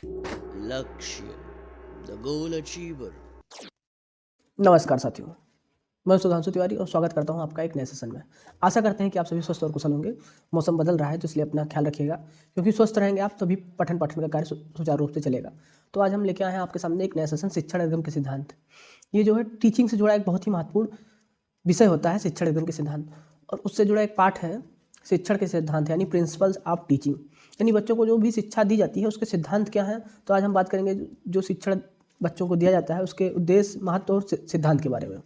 लक्ष्य the goal achiever. नमस्कार साथियों, मैं सुधांशु तिवारी और स्वागत करता हूं आपका एक नए सेशन में। आशा करते हैं कि आप सभी स्वस्थ और कुशल होंगे। मौसम बदल रहा है तो इसलिए अपना ख्याल रखिएगा, क्योंकि स्वस्थ रहेंगे आप तभी पठन पाठन का कार्य सुचारू रूप से चलेगा। तो आज हम लेके आए हैं आपके सामने एक नया सेशन, शिक्षण एवं के सिद्धांत। ये जो है टीचिंग से जुड़ा एक बहुत ही महत्वपूर्ण विषय होता है, शिक्षण एवं के सिद्धांत। और उससे जुड़ा एक पाठ है शिक्षण के सिद्धांत, यानी प्रिंसिपल्स ऑफ टीचिंग। यानी बच्चों को जो भी शिक्षा दी जाती है उसके सिद्धांत क्या हैं। तो आज हम बात करेंगे जो शिक्षण बच्चों को दिया जाता है उसके उद्देश्य, महत्व और सिद्धांत के बारे में।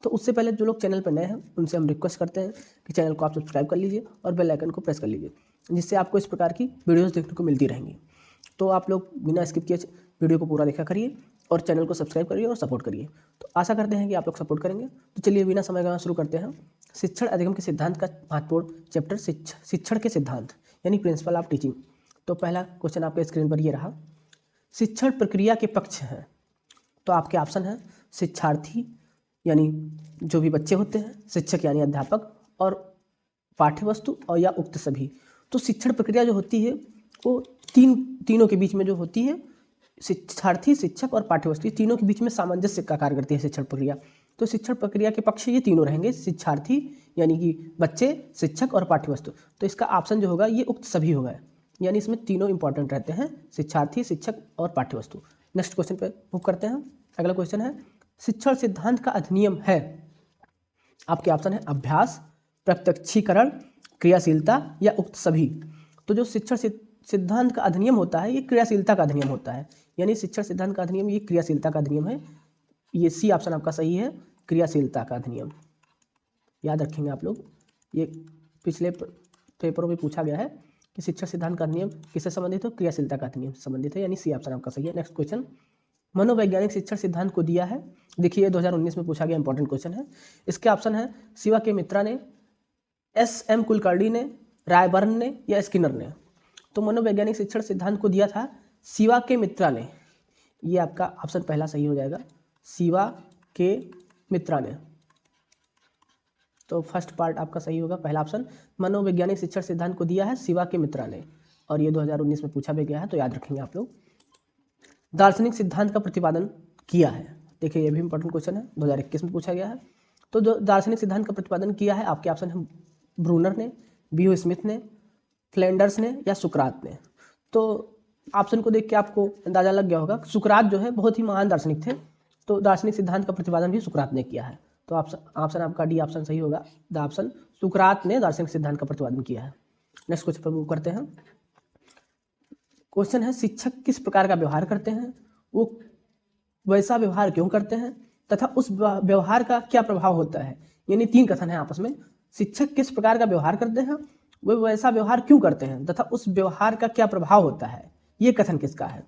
तो उससे पहले जो लोग चैनल पर नए हैं उनसे हम रिक्वेस्ट करते हैं कि चैनल को आप सब्सक्राइब कर लीजिए और बेल आइकन को प्रेस कर लीजिए, जिससे आपको इस प्रकार की वीडियोस देखने को मिलती रहेंगी। तो आप लोग बिना स्किप किए वीडियो को पूरा देखा करिए और चैनल को सब्सक्राइब करिए और सपोर्ट करिए। तो आशा करते हैं कि आप लोग सपोर्ट करेंगे। तो चलिए बिना समय गंवाए शुरू करते हैं। शिक्षण अधिगम के सिद्धांत का महत्वपूर्ण चैप्टर शिक्षण के सिद्धांत, यानी प्रिंसिपल ऑफ टीचिंग। तो पहला क्वेश्चन आपके स्क्रीन पर ये रहा, शिक्षण प्रक्रिया के पक्ष हैं। तो आपके ऑप्शन है शिक्षार्थी यानी जो भी बच्चे होते हैं, शिक्षक यानी अध्यापक, और पाठ्यवस्तु और या उक्त सभी। तो शिक्षण प्रक्रिया जो होती है वो तीनों के बीच में जो होती है, शिक्षार्थी, शिक्षक और पाठ्यवस्तु, तीनों के बीच में सामंजस्य का कार्य करती है शिक्षण प्रक्रिया। तो शिक्षण प्रक्रिया के पक्ष ये तीनों रहेंगे, शिक्षार्थी यानी कि बच्चे, शिक्षक और पाठ्यवस्तु। तो इसका ऑप्शन जो होगा ये उक्त सभी होगा, यानी इसमें तीनों इंपॉर्टेंट रहते हैं, शिक्षार्थी, शिक्षक और पाठ्यवस्तु। नेक्स्ट क्वेश्चन पे मूव करते हैं। अगला क्वेश्चन है, शिक्षण सिद्धांत का अधिनियम है। आपके ऑप्शन है अभ्यास, प्रत्यक्षीकरण, क्रियाशीलता या उक्त सभी। तो जो शिक्षण सिद्धांत का अधिनियम होता है ये क्रियाशीलता का अधिनियम होता है, यानी शिक्षण सिद्धांत का अधिनियम ये क्रियाशीलता का अधिनियम है। ये सी ऑप्शन आपका सही है, क्रियाशीलता का अधिनियम। याद रखेंगे आप लोग, ये पिछले पेपरों में पूछा गया है कि शिक्षण सिद्धांत का अधिनियम किससे संबंधित है, क्रियाशीलता का अधिनियम से संबंधित है, यानी सी ऑप्शन आपका सही है। नेक्स्ट क्वेश्चन, मनोवैज्ञानिक शिक्षण सिद्धांत को दिया है। देखिए 2019 में पूछा गया इंपॉर्टेंट क्वेश्चन है। इसके ऑप्शन है शिवा के मित्रा ने, एस.एम. कुलकर्णी ने, रायबर्न ने या स्किनर ने। तो मनोवैज्ञानिक शिक्षण सिद्धांत को दिया था शिवा के मित्रा ने। ये आपका ऑप्शन पहला सही हो जाएगा, शिवा के मित्रा ने। तो फर्स्ट पार्ट आपका सही होगा, पहला ऑप्शन। मनोवैज्ञानिक शिक्षण सिद्धांत को दिया है शिवा के मित्रा ने, और ये 2019 में पूछा भी गया है, तो याद रखेंगे आप लोग। दार्शनिक सिद्धांत का प्रतिपादन किया है। देखिए ये भी इंपॉर्टेंट क्वेश्चन है, 2021 में पूछा गया है। तो जो दार्शनिक सिद्धांत का प्रतिपादन किया है, आपके ऑप्शन है ब्रूनर ने, बीओ स्मिथ ने, फ्लैंडर्स ने या सुकरात ने। तो ऑप्शन को देख के आपको अंदाजा लग गया होगा, सुकरात जो है बहुत ही महान दार्शनिक थे, तो दार्शनिक सिद्धांत का प्रतिपादन भी सुकरात ने किया है। तो ऑप्शन आपका डी ऑप्शन सही होगा, द ऑप्शन सुकरात ने दार्शनिक सिद्धांत का प्रतिपादन किया है। नेक्स्ट क्वेश्चन पर मूव करते हैं। क्वेश्चन है, शिक्षक किस प्रकार का व्यवहार करते हैं, वो वैसा व्यवहार क्यों करते हैं, तथा उस व्यवहार का क्या प्रभाव होता है। यानी तीन कथन है आपस में, शिक्षक किस प्रकार का व्यवहार करते हैं, वे वैसा व्यवहार क्यों करते हैं, तथा उस व्यवहार का क्या प्रभाव होता है। ये कथन किसका है।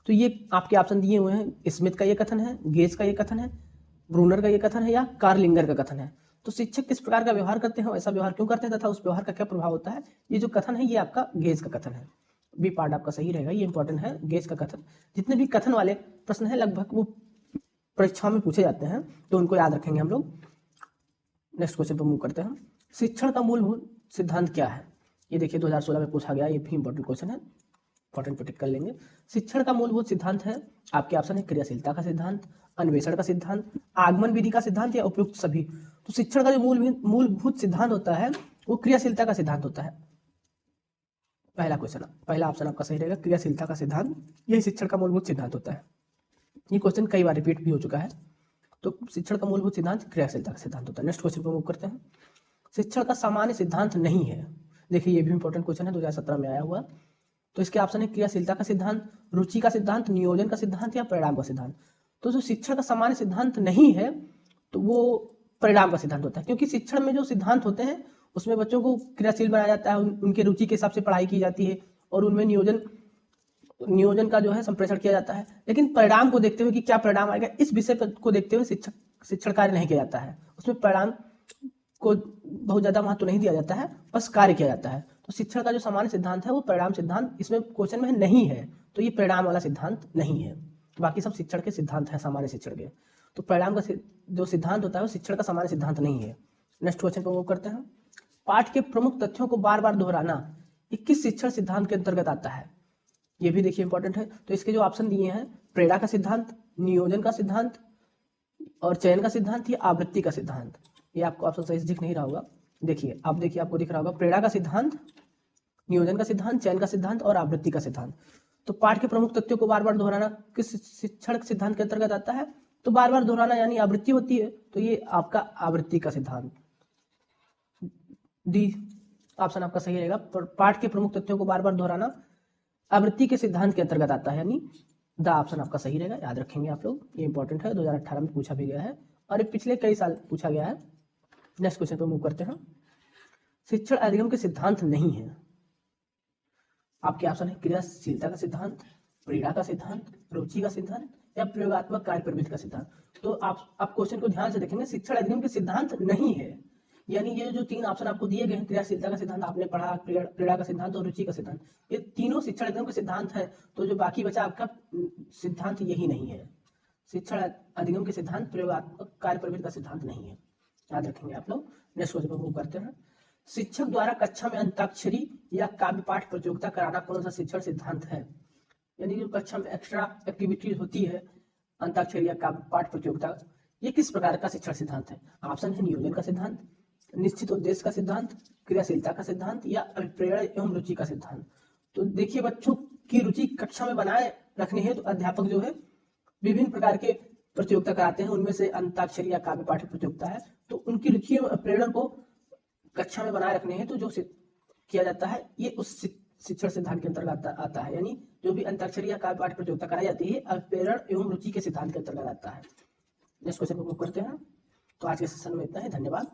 तो ये आपके ऑप्शन दिए हुए हैं, स्मिथ का ये कथन है, गेज का ये कथन है, ब्रूनर का ये कथन है या कार्लिंगर का कथन है। तो शिक्षक किस प्रकार का व्यवहार करते हैं, वैसा व्यवहार क्यों करते हैं, तथा उस व्यवहार का क्या प्रभाव होता है। ये जो कथन है ये आपका गेज का कथन है। बी पार्ट आपका सही रहेगा, ये इंपॉर्टेंट है, गेज का कथन। जितने भी कथन वाले प्रश्न है लगभग वो परीक्षा में पूछे जाते हैं, तो उनको याद रखेंगे हम लोग। नेक्स्ट क्वेश्चन पर मूव करते हैं। शिक्षण का मूलभूत सिद्धांत क्या है। ये देखिए 2016 में पूछा गया, ये भी इंपॉर्टेंट क्वेश्चन है, इंपॉर्टेंट पे टिक कर लेंगे। शिक्षण का मूलभूत सिद्धांत है, आपके ऑप्शन है क्रियाशीलता का सिद्धांत, अन्वेषण का सिद्धांत, आगमन विधि का सिद्धांत या उपयुक्त सभी। तो शिक्षण का जो मूलभूत सिद्धांत होता है वो क्रियाशीलता का सिद्धांत होता है। पहला क्वेश्चन, पहला ऑप्शन आपका सही रहेगा, क्रियाशीलता का सिद्धांत यही शिक्षण का मूलभूत सिद्धांत होता है। ये क्वेश्चन कई बार रिपीट भी हो चुका है। तो शिक्षण का मूलभूत सिद्धांत क्रियाशीलता का सिद्धांत होता है। नेक्स्ट क्वेश्चन पर मूव करते हैं। शिक्षण का सामान्य सिद्धांत नहीं है। देखिए ये भी इंपॉर्टेंट क्वेश्चन है, 2017 में आया हुआ। तो इसके ऑप्शन है क्रियाशीलता का सिद्धांत, रुचि का सिद्धांत, नियोजन का सिद्धांत या परिणाम का सिद्धांत। तो जो शिक्षण का सामान्य सिद्धांत नहीं है तो वो परिणाम का सिद्धांत होता है, क्योंकि शिक्षण में जो सिद्धांत होते हैं उसमें बच्चों को क्रियाशील बनाया जाता है, उनके रुचि के हिसाब से पढ़ाई की जाती है और उनमें नियोजन का जो है संप्रेषण किया जाता है। लेकिन परिणाम को देखते हुए कि क्या परिणाम आएगा, इस विषय को देखते हुए शिक्षण कार्य नहीं किया जाता है। उसमें परिणाम को बहुत ज़्यादा महत्व नहीं दिया जाता है, बस कार्य किया जाता है। तो शिक्षण का जो सामान्य सिद्धांत है वो परिणाम सिद्धांत इसमें क्वेश्चन में नहीं है, तो ये परिणाम वाला सिद्धांत नहीं है। बाकी सब शिक्षण के सिद्धांत है, सामान्य शिक्षण के। तो परिणाम का जो सिद्धांत होता है वो शिक्षण का सामान्य सिद्धांत नहीं है। नेक्स्ट क्वेश्चन पर मूव करते हैं। पाठ के प्रमुख तथ्यों को बार बार दोहराना ये किस शिक्षण सिद्धांत के अंतर्गत आता है। ये भी देखिए इंपॉर्टेंट है। तो इसके जो ऑप्शन दिए हैं, प्रेरणा का सिद्धांत, नियोजन का सिद्धांत और चयन का सिद्धांत या आवृत्ति का सिद्धांत। ये आपको ऑप्शन सही से दिख नहीं रहा होगा, देखिए आप देखिए आपको दिख रहा होगा प्रेरणा का सिद्धांत, नियोजन का सिद्धांत, चयन का सिद्धांत और आवृत्ति का सिद्धांत। तो पाठ के प्रमुख तथ्यों को बार बार दोहराना किस शिक्षण सिद्धांत के अंतर्गत आता है? तो बार बार दोहराना यानी आवृत्ति होती है, तो ये आपका आवृत्ति का सिद्धांत, डी ऑप्शन आपका सही रहेगा। पाठ के प्रमुख तथ्यों को बार बार दोहराना आवृत्ति के सिद्धांत के अंतर्गत आता है, यानी द ऑप्शन आपका सही रहेगा, याद रखेंगे आप लोग, ये इंपॉर्टेंट है, 2018 में पूछा भी गया है और ये पिछले कई साल पूछा गया है। नेक्स्ट क्वेश्चन पे मूव करते हैं। शिक्षण अधिगम के सिद्धांत नहीं है, आपके ऑप्शन है क्रियाशीलता का सिद्धांत, प्रेरणा का सिद्धांत, रुचि का सिद्धांत या प्रयोगात्मक कार्य प्रवृत्ति का सिद्धांत। तो आप क्वेश्चन को ध्यान से देखेंगे, शिक्षण अधिगम के सिद्धांत नहीं है, यानी ये जो तीन ऑप्शन आपको दिए गए हैं, क्रियाशीलता का सिद्धांत आपने पढ़ा, प्रेरणा का सिद्धांत और रुचि का सिद्धांत, ये तीनों शिक्षण अधिगम के सिद्धांत है। तो जो बाकी बचा आपका सिद्धांत यही नहीं है, शिक्षण अधिगम के सिद्धांत प्रयोगात्मक कार्य प्रवृत्ति का सिद्धांत नहीं है, याद रखेंगे आप लोग। नेक्स्ट क्वेश्चन पर मूव करते हैं। शिक्षक द्वारा कक्षा में अंताक्षरी या काव्य पाठ प्रतियोगिता कराना कौन सा शिक्षण सिद्धांत है? यानी जो कक्षा में एक्स्ट्रा एक्टिविटीज होती है, अंताक्षरी या काव्य पाठ प्रतियोगिता, ये किस प्रकार का शिक्षण सिद्धांत है? ऑप्शन है नियोजन का सिद्धांत, निश्चित उद्देश्य का सिद्धांत, क्रियाशीलता का सिद्धांत या अभिप्रेरण एवं रुचि का सिद्धांत। तो देखिए बच्चों की रुचि कक्षा में बनाए रखनी है, तो अध्यापक जो है विभिन्न प्रकार के प्रतियोगिता कराते हैं, उनमें से अंताक्षरी या काव्य पाठ प्रतियोगिता है। तो उनकी रुचि एवं प्रेरणा को कक्षा में बनाए रखने हैं, तो जो किया जाता है ये उस शिक्षण सिद्धांत के अंतर्गत आता है, यानी जो भी अंताक्षरी या काव्य पाठ प्रतियोगिता कराई जाती है अभिप्रेरण एवं रुचि के सिद्धांत के अंतर्गत आता है। नेक्स्ट क्वेश्चन को मूव करते हैं। तो आज के सेशन में इतना ही, धन्यवाद।